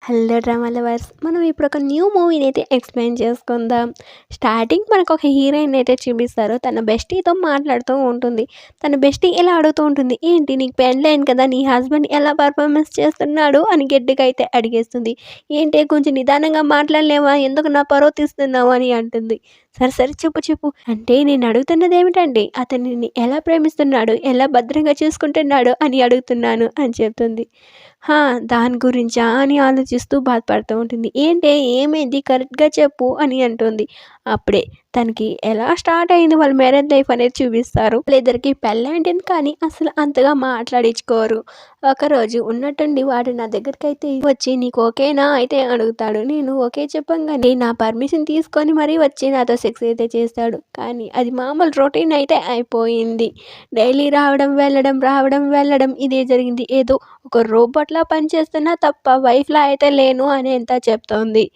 Hello drama lovers, మనం ఇప్పుడు ఒక న్యూ మూవీని అయితే ఎక్స్ప్లెయిన్ చేసుకుందాం. స్టార్టింగ్ మనకు ఒక హీరోయిన్ అయితే చూపిస్తారు. తన బెస్టీతో మాట్లాడుతూ ఉంటుంది. తన బెస్టీ ఎలా అడుగుతూ ఉంటుంది, ఏంటి నీకు పెళ్ళైంది కదా, నీ హస్బెండ్ ఎలా పర్ఫార్మెన్స్ చేస్తున్నాడు అని గట్టిగా అయితే అడిగేస్తుంది. ఏంటి కొంచెం నిదానంగా మాట్లాడలేవా, ఎందుకు నా పరువు తీస్తున్నావు అని అంటుంది. సరే సరే చెప్పు చెప్పు అంటే, నేను అడుగుతున్నది ఏమిటండి, అతను నిన్ను ఎలా ప్రేమిస్తున్నాడు, ఎలా భద్రంగా చూసుకుంటున్నాడు అని అడుగుతున్నాను అని చెప్తుంది. దాని గురించా అని ఆలోచిస్తూ బాధపడుతూ ఉంటుంది. ఏంటే ఏమైంది కరెక్ట్‌గా చెప్పు అని అంటుంది. అప్పుడే తనకి ఎలా స్టార్ట్ అయింది వాళ్ళ మ్యారేజ్ లైఫ్ అనేది చూపిస్తారు. వాళ్ళిద్దరికీ పెళ్ళయింటుంది కానీ అసలు అంతగా మాట్లాడించుకోరు. ఒకరోజు ఉన్నట్టుండి వాడు నా దగ్గరికైతే వచ్చి నీకు ఓకేనా అయితే అడుగుతాడు. నేను ఓకే చెప్పంగానే నా పర్మిషన్ తీసుకొని మరీ వచ్చి నాతో సెక్స్ అయితే చేస్తాడు. కానీ అది మామూలు రొటీన్ అయితే అయిపోయింది. డైలీ రావడం వెళ్ళడం ఇదే జరిగింది. ఏదో ఒక రోబోట్లా పనిచేస్తున్నా తప్ప వైఫ్లా అయితే లేను అని ఎంత చెప్తోంది.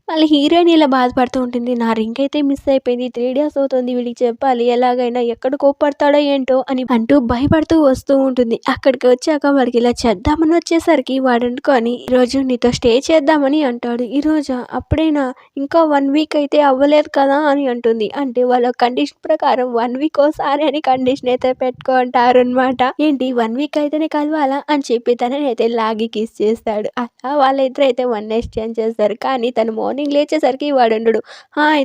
మళ్ళీ హీరోయిన్ ఇలా బాధపడుతూ ఉంటుంది. నా రింగ్ అయితే మిస్ అయిపోయింది, 3 డేస్ అవుతుంది, వీడికి చెప్పాలి ఎలాగైనా, ఎక్కడ కోప్పడతాడో ఏంటో అని అంటూ భయపడుతూ వస్తూ ఉంటుంది. అక్కడికి వచ్చాక వాడికి ఇలా చేద్దామని వచ్చేసరికి వాడు అనుకొని ఈరోజు నీతో స్టే చేద్దామని అంటాడు. ఈరోజు అప్పుడైనా ఇంకా 1 వీక్ అయితే అవ్వలేదు కదా అని అంటుంది. అంటే వాళ్ళ కండిషన్ ప్రకారం 1 వీక్ ఒకసారి అని కండిషన్ అయితే పెట్టుకుంటారు అనమాట. ఏంటి 1 వీక్ అయితేనే కలవాలా అని చెప్పి తననైతే లాగి కిస్ చేస్తాడు. అలా వాళ్ళిద్దరు అయితే 1 నైట్ స్టాండ్ చేస్తారు. కానీ తను మార్నింగ్ లేచేసరికి వాడు ఉండడు.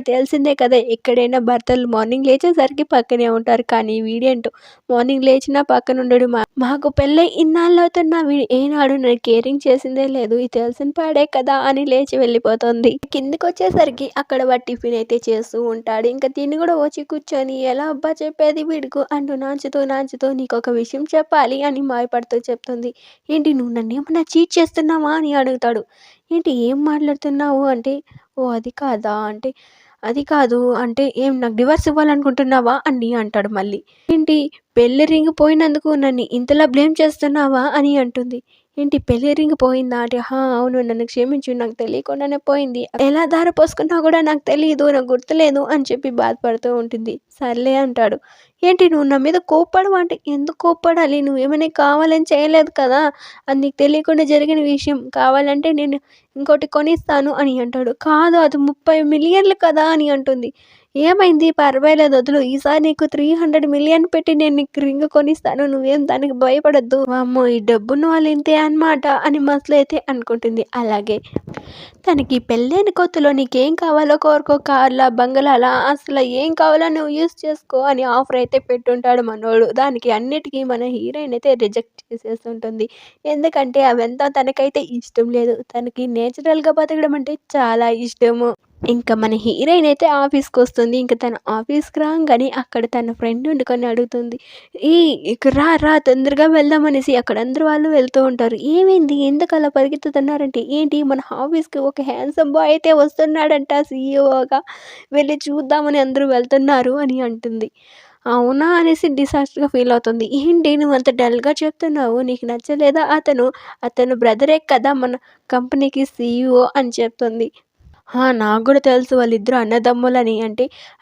తెలిసిందే కదా, ఎక్కడైనా భర్తలు మార్నింగ్ లేచేసరికి పక్కనే ఉంటారు. కానీ వీడేంటో మార్నింగ్ లేచినా పక్కన ఉండడు. మాకు పెళ్ళై ఇన్నాళ్ళు అవుతున్నా వీడు ఏనాడు నన్ను కేరింగ్ చేసిందే లేదు, ఇది తెలిసిన పాడే కదా అని లేచి వెళ్ళిపోతుంది. కిందికి వచ్చేసరికి అక్కడ వాడు టిఫిన్ అయితే చేస్తూ ఉంటాడు. ఇంకా తిని కూడా వచ్చి కూర్చొని ఎలా అబ్బా చెప్పేది వీడుకు అంటూ నాంచుతూ నీకు ఒక విషయం చెప్పాలి అని మాయపడుతూ చెప్తుంది. ఏంటి నువ్వు నన్ను ఏమన్నా చీట్ చేస్తున్నావా అని అడుగుతాడు. ఏంటి ఏం మాట్లాడుతున్నావు అంటే, ఓ అది కాదా అంటే, అది కాదు అంటే ఏం నాకు డివర్స్ ఇవ్వాలనుకుంటున్నావా అని అంటాడు. మళ్ళీ ఏంటి పెళ్లి రింగ్ పోయినందుకు నన్ను ఇంతలా బ్లేమ్ చేస్తున్నావా అని అంటుంది. ఏంటి పెళ్లి రింగ్ పోయిందా అంటే, అవును నన్ను క్షమించు, నాకు తెలియకుండానే పోయింది, ఎలా దారి పోసుకున్నా కూడా నాకు తెలియదు, నాకు గుర్తులేదు అని చెప్పి బాధపడుతూ ఉంటుంది. సర్లే అంటాడు. ఏంటి నువ్వు నా మీద కోప్పడవా అంటే, ఎందుకు కోప్పడాలి, నువ్వేమైనా కావాలని చేయలేదు కదా, అది నీకు తెలియకుండా జరిగిన విషయం, కావాలంటే నేను ఇంకోటి కొనిస్తాను అని అంటాడు. కాదు అది 30 మిలియన్లు కదా అని అంటుంది. ఏమైంది పర్వాలేదు వదులు, ఈసారి నీకు 300 మిలియన్ పెట్టి నేను నీకు రింగ్ కొనిస్తాను, నువ్వేం దానికి భయపడద్దు, అమ్మో ఈ డబ్బున్న వాళ్ళు ఇంతే అనమాట అని మనసులో అయితే అనుకుంటుంది. అలాగే తనకి పెళ్ళైన కొత్తలో నీకేం కావాలో కోరుకో, కార్లా బంగళాలా అసలు ఏం కావాలో నువ్వు యూస్ చేసుకో అని ఆఫర్ అయితే పెట్టుంటాడు మనోడు. దానికి అన్నిటికీ మన హీరోయిన్ అయితే రిజెక్ట్ చేసేస్తుంటుంది. ఎందుకంటే అవంతా తనకైతే ఇష్టం లేదు. తనకి నేచురల్గా బతకడం అంటే చాలా ఇష్టము. ఇంకా మన హీరోయిన్ అయితే ఆఫీస్కి వస్తుంది. ఇంకా తన ఆఫీస్కి రాగానే అక్కడ తన ఫ్రెండ్ వండుకొని అడుగుతుంది. ఇక రా తొందరగా వెళ్దాం అనేసి అక్కడ అందరు వాళ్ళు వెళ్తూ ఉంటారు. ఏమైంది ఎందుకు అలా పరిగెత్తుతున్నారంటే, ఏంటి మన ఆఫీస్కి ఒక హ్యాండ్సమ్ బాయ్ అయితే వస్తున్నాడంట సీఈఓగా, వెళ్ళి చూద్దామని అందరూ వెళ్తున్నారు అని అంటుంది. అవునా అనేసి డిసాస్టర్గా ఫీల్ అవుతుంది. ఏంటి నువ్వు అంత డల్గా చెప్తున్నావు, నీకు నచ్చలేదా అతను బ్రదరే కదా మన కంపెనీకి సీఈఓ అని చెప్తుంది. నాకు కూడా తెలుసు వాళ్ళిద్దరు అన్నదమ్ములని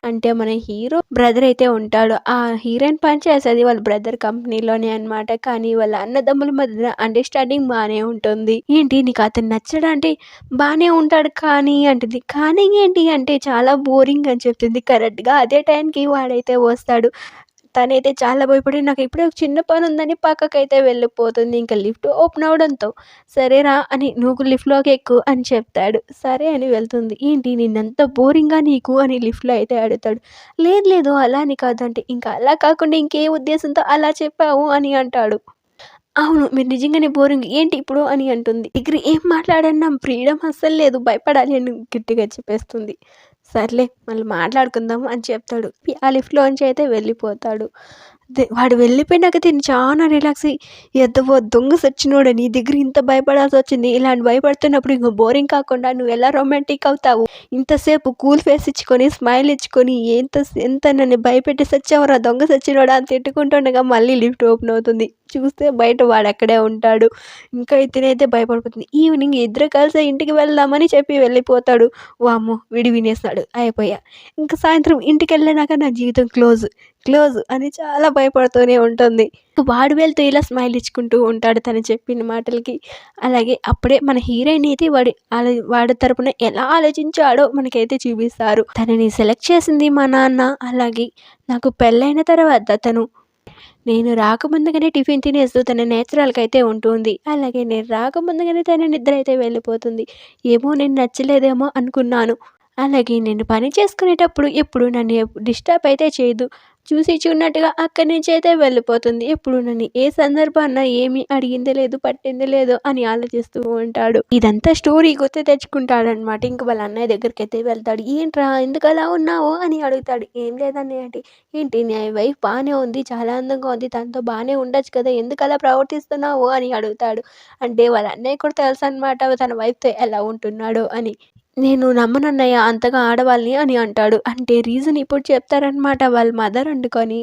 అంటే మన హీరో బ్రదర్ అయితే ఉంటాడు. ఆ హీరోయిన్ పనిచేసేది వాళ్ళ బ్రదర్ కంపెనీలోనే అనమాట. కానీ వాళ్ళ అన్నదమ్ముల మధ్య అండర్స్టాండింగ్ బాగానే ఉంటుంది. ఏంటి నీకు అతను నచ్చడా అంటే, బాగానే ఉంటాడు కానీ అంటుంది. కానీ ఏంటి అంటే చాలా బోరింగ్ అని చెప్తుంది. కరెక్ట్గా అదే టైంకి వాడైతే వస్తాడు. తనైతే చాలా భయపడి నాకు ఇప్పుడే ఒక చిన్న పని ఉందని పక్కకైతే వెళ్ళిపోతుంది. ఇంకా లిఫ్ట్ ఓపెన్ అవడంతో సరేరా అని నువ్వు లిఫ్ట్లోకి ఎక్కు అని చెప్తాడు. సరే అని వెళ్తుంది. ఏంటి నిన్నంత బోరింగ్గా నీకు అని లిఫ్ట్లో అయితే అడుగుతాడు. లేదు అలా అని కాదు అంటే, ఇంకా అలా కాకుండా ఇంకే ఉద్దేశంతో అలా చెప్పావు అని అంటాడు. అవును మీరు నిజంగానే బోరింగ్ ఏంటి ఇప్పుడు అని అంటుంది. డిగ్రీ ఏం మాట్లాడన్నా ఫ్రీడమ్ అస్సలు లేదు, భయపడాలి అని గట్టిగా చెప్పేస్తుంది. సర్లే మళ్ళీ మాట్లాడుకుందాము అని చెప్తాడు. ఆ లిఫ్ట్లోంచి అయితే వెళ్ళిపోతాడు. వాడు వెళ్ళిపోయినాక తిని చాలా రిలాక్స్ అయ్యి, ఎద్దవో దొంగ సచ్చినోడు నీ దగ్గర ఇంత భయపడాల్సి వచ్చింది, ఇలాంటి భయపడుతున్నప్పుడు ఇంకో బోరింగ్ కాకుండా నువ్వు ఎలా రొమాంటిక్ అవుతావు, ఇంతసేపు కూల్ ఫేస్ ఇచ్చుకొని స్మైల్ ఇచ్చుకొని ఎంత నన్ను భయపెట్టి సచ్చావరా దొంగ సచ్చినోడా అని తిట్టుకుంటుండగా మళ్ళీ లిఫ్ట్ ఓపెన్ అవుతుంది. చూస్తే బయట వాడక్కడే ఉంటాడు. ఇంకా ఇతనైతే భయపడిపోతుంది. ఈవినింగ్ ఇద్దరు కలిసి ఇంటికి వెళ్దామని చెప్పి వెళ్ళిపోతాడు. వామ్మో! వీడు వినేస్తాడు. అయిపోయా. ఇంక సాయంత్రం ఇంటికెళ్ళినాక నా జీవితం క్లోజ్ అని చాలా భయపడుతూనే ఉంటుంది. వాడు వెళ్తూ ఇలా స్మైల్ ఇచ్చుకుంటూ ఉంటాడు తను చెప్పిన మాటలకి. అలాగే అప్పుడే మన హీరోయిన్ అయితే వాడి తరపున ఎలా ఆలోచించాడో మనకైతే చూపిస్తారు. తనని సెలెక్ట్ చేసింది మా నాన్న. అలాగే నాకు పెళ్ళైన తర్వాత నేను రాకముందుగానే టిఫిన్ తినేస్తూ తన నేచురల్‌గా అయితే ఉంటుంది. అలాగే నేను రాకముందుగానే తన నిద్ర అయితే వెళ్ళిపోతుంది. ఏమో నేను నచ్చలేదేమో అనుకున్నాను. అలాగే నేను పని చేసుకునేటప్పుడు ఎప్పుడు నన్ను డిస్టర్బ్ అయితే చేయదు. చూసి చూడనట్టుగా అక్కడి నుంచి అయితే వెళ్ళిపోతుంది. ఎప్పుడు నన్ను ఏ సందర్భాన ఏమీ అడిగింది లేదు, పట్టింది లేదు అని ఆలోచిస్తూ ఉంటాడు. ఇదంతా స్టోరీ గుర్తు తెచ్చుకుంటాడనమాట. ఇంక వాళ్ళ అన్నయ్య దగ్గరికైతే వెళ్తాడు. ఏంట్రా ఎందుకలా ఉన్నావు అని అడుగుతాడు. ఏం లేదన్నయ్య అంటే, ఏంటి నీ వైఫ్ బాగానే ఉంది, చాలా అందంగా ఉంది, తనతో బాగానే ఉండొచ్చు కదా, ఎందుకలా ప్రవర్తిస్తున్నావు అని అడుగుతాడు. అంటే వాళ్ళ అన్నయ్య కూడా తెలుసు అనమాట తన వైఫ్తో ఎలా ఉంటున్నాడో అని. నేను నమ్మనన్నయ్య అంతగా ఆడవాళ్ళని అని అంటాడు. అంటే రీజన్ ఇప్పుడు చెప్తారనమాట. వాళ్ళ మదర్ వండుకొని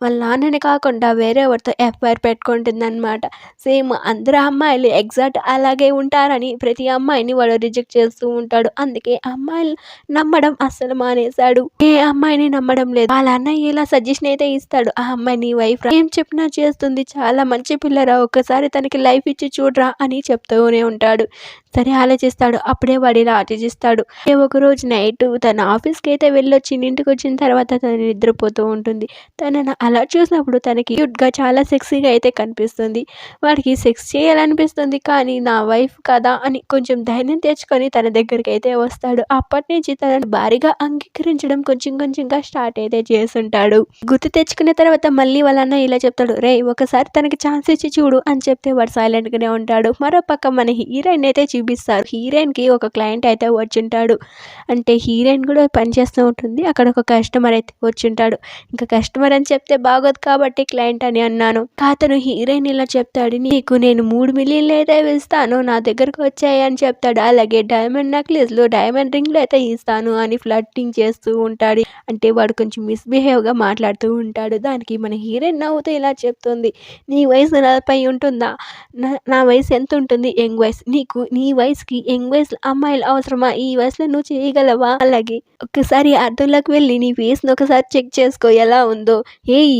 వాళ్ళ నాన్నని కాకుండా వేరే ఎవరితో ఎఫ్ఐఆర్ పెట్టుకుంటుందన్నమాట. సేమ్ అందరు అమ్మాయిలు ఎగ్జాక్ట్ అలాగే ఉంటారని ప్రతి అమ్మాయిని వాడు రిజెక్ట్ చేస్తూ ఉంటాడు. అందుకే అమ్మాయిలు నమ్మడం అస్సలు మానేశాడు. ఏ అమ్మాయిని నమ్మడం లేదు. వాళ్ళ అన్నయ్య ఇలా సజెషన్ అయితే ఇస్తాడు. ఆ అమ్మాయి నీ వైఫ్ ఏం చెప్పినా చేస్తుంది, చాలా మంచి పిల్లరా, ఒక్కసారి తనకి లైఫ్ ఇచ్చి చూడరా అని చెప్తూనే ఉంటాడు. సరే ఆలోచిస్తాడు. అప్పుడే వాడు ఇలా ఆలోచిస్తాడు. ఒకరోజు నైట్ తన ఆఫీస్కి అయితే వెళ్ళొచ్చి ఇంటికి వచ్చిన తర్వాత తను నిద్రపోతూ ఉంటుంది. తనను అలా చూసినప్పుడు తనకి క్యూట్గా చాలా సెక్సీగా అయితే కనిపిస్తుంది. వాడికి సెక్స్ చేయాలనిపిస్తుంది. కానీ నా వైఫ్ కదా అని కొంచెం ధైర్యం తెచ్చుకొని తన దగ్గరికి అయితే వస్తాడు. అప్పటి నుంచి తనని భారీగా అంగీకరించడం కొంచెంగా స్టార్ట్ అయితే చేస్తుంటాడు. గుర్తు తెచ్చుకున్న తర్వాత మళ్ళీ వాళ్ళన్న ఇలా చెప్తాడు. రే ఒకసారి తనకి ఛాన్స్ ఇచ్చి చూడు అని చెప్తే వాడు సైలెంట్గానే ఉంటాడు. మరో పక్క మన హీరోయిన్ అయితే చూపిస్తారు. హీరోయిన్కి ఒక క్లయింట్ అయితే వచ్చింటాడు. అంటే హీరోయిన్ కూడా పనిచేస్తూ ఉంటుంది. అక్కడ ఒక కస్టమర్ అయితే వచ్చింటాడు. ఇంకా కస్టమర్ అని చెప్తే బాగోదు కాబట్టి క్లయింట్ అని అన్నాను. అతను హీరోయిన్ ఇలా చెప్తాడు. నీకు నేను 3 మిలియన్లు అయితే ఇస్తాను, నా దగ్గరకు వచ్చాయి అని చెప్తాడు. అలాగే డైమండ్ నెక్లెస్లు, డైమండ్ రింగ్లు అయితే ఇస్తాను అని ఫ్లర్టింగ్ చేస్తూ ఉంటాడు. అంటే వాడు కొంచెం మిస్బిహేవ్గా మాట్లాడుతూ ఉంటాడు. దానికి మన హీరోయిన్ నవ్వుతూ ఇలా చెప్తుంది. నీ వయసు 40 ఉంటుందా, నా వయసు ఎంత ఉంటుంది, యంగ్ వయసు. నీ వయసుకి యంగ్ వయసు అమ్మాయిలు అవసరమా, ఈ వయసులో నువ్వు చేయగలవా? అలాగే ఒక్కసారి అర్థంలోకి వెళ్ళి నీ ఫేస్ని ఒకసారి చెక్ చేసుకో ఎలా ఉందో.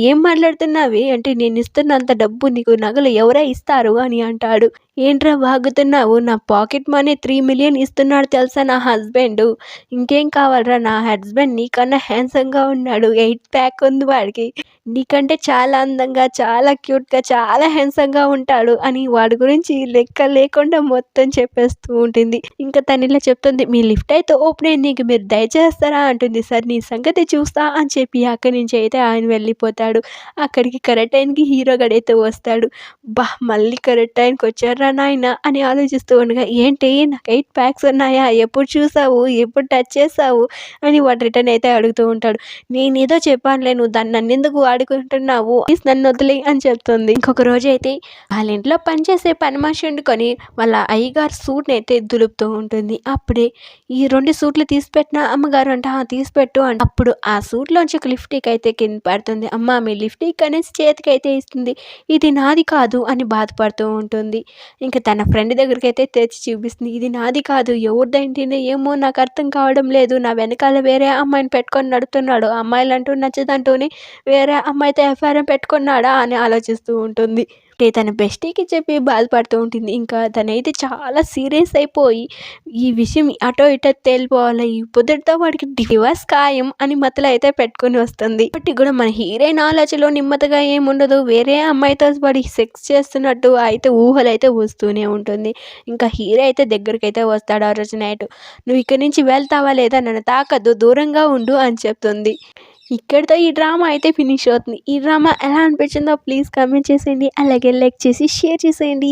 ఏం మాట్లాడుతున్నావే అంటే, నేను ఇస్తున్నంత డబ్బు నీకు నగలు ఎవరై ఇస్తారు అని అంటాడు. ఏంట్రా వాగుతున్నావు, నా పాకెట్ మనీ 3 మిలియన్ ఇస్తున్నాడు తెలుసా నా హస్బెండ్. ఇంకేం కావాలరా, నా హస్బెండ్ నీకన్నా హ్యాండ్సమ్గా ఉన్నాడు, 8 ప్యాక్ ఉంది వాడికి, నీకంటే చాలా అందంగా, చాలా క్యూట్గా, చాలా హ్యాండ్సమ్గా ఉంటాడు అని వాడి గురించి లెక్క లేకుండా మొత్తం చెప్పేస్తూ ఉంటుంది. ఇంకా తను ఇలా చెప్తుంది. మీ లిఫ్ట్ అయితే ఓపెన్ అయింది, ఇంక మీరు దయచేస్తారా అంటుంది. సార్ నీ సంగతి చూస్తా అని చెప్పి అక్కడి నుంచి అయితే ఆయన వెళ్ళిపోతాడు. అక్కడికి కరెక్ట్ టైంకి హీరో గడైతే వస్తాడు. మళ్ళీ కరెక్ట్ టైంకి వచ్చారా నాయన అని ఆలోచిస్తూ ఉండగా, ఏంటి నాకు 8 ప్యాక్స్ ఉన్నాయా, ఎప్పుడు చూసావు, ఎప్పుడు టచ్ చేసావు అని వాడు రిటర్న్ అయితే అడుగుతూ ఉంటాడు. నేనేదో చెప్పానులే, నువ్వు దాన్ని నన్నెందుకు వాడుకుంటున్నావు, ప్లీజ్ నన్ను వదిలే అని చెప్తుంది. ఇంకొక రోజు అయితే వాళ్ళ ఇంట్లో పనిచేసే పని మనిషి వండుకొని వాళ్ళ అయ్యగారు సూట్ని అయితే దులుపుతూ ఉంటుంది. అప్పుడే ఈ 2 సూట్లు తీసిపెట్టిన అమ్మగారు అంట తీసిపెట్టు అంట. అప్పుడు ఆ సూట్లోంచి ఒక లిప్స్టిక్ అయితే కింద పడుతుంది. అమ్మ మీ లిప్స్టిక్ అనేసి చేతికి అయితే ఇస్తుంది. ఇది నాది కాదు అని బాధపడుతూ ఉంటుంది. ఇంకా తన ఫ్రెండ్ దగ్గరికి అయితే తెచ్చి చూపిస్తుంది. ఇది నాది కాదు, ఎవరిదేంటినే ఏమో నాకు అర్థం కావడం లేదు, నా వెనకాల వేరే అమ్మాయిని పెట్టుకొని నడుతున్నాడు, అమ్మాయిలు అంటూ నచ్చదంటూనే వేరే అమ్మాయితో ఎఫ్ఐఆర్ పెట్టుకున్నాడా అని ఆలోచిస్తూ ఉంటుంది. తన బెస్టీకి చెప్పి బాధపడుతూ ఉంటుంది. ఇంకా తనైతే చాలా సీరియస్ అయిపోయి ఈ విషయం అటో ఇటో తేలిపోవాలి, ఈ పొద్దుటితో వాడికి డివోర్స్ ఖాయం అని మతలు అయితే పెట్టుకుని వస్తుంది. ఇప్పటికి కూడా మన హీరోయిన్ ఆలోచనలో నెమ్మదిగా ఏముండదు, వేరే అమ్మాయితో వాడి సెక్స్ చేస్తున్నట్టు అయితే ఊహలు అయితే వస్తూనే ఉంటుంది. ఇంకా హీరో అయితే దగ్గరికి అయితే వస్తాడు. ఆ రోజు నైట్ నువ్వు ఇక్కడి నుంచి వెళ్తావా లేదా, నన్ను తాకద్దు, దూరంగా ఉండు అని చెప్తుంది. ఇక్కడితో ఈ డ్రామా అయితే ఫినిష్ అవుతుంది. ఈ డ్రామా ఎలా అనిపించిందో ప్లీజ్ కామెంట్ చేసేయండి. అలాగే లైక్ చేసి షేర్ చేసేయండి.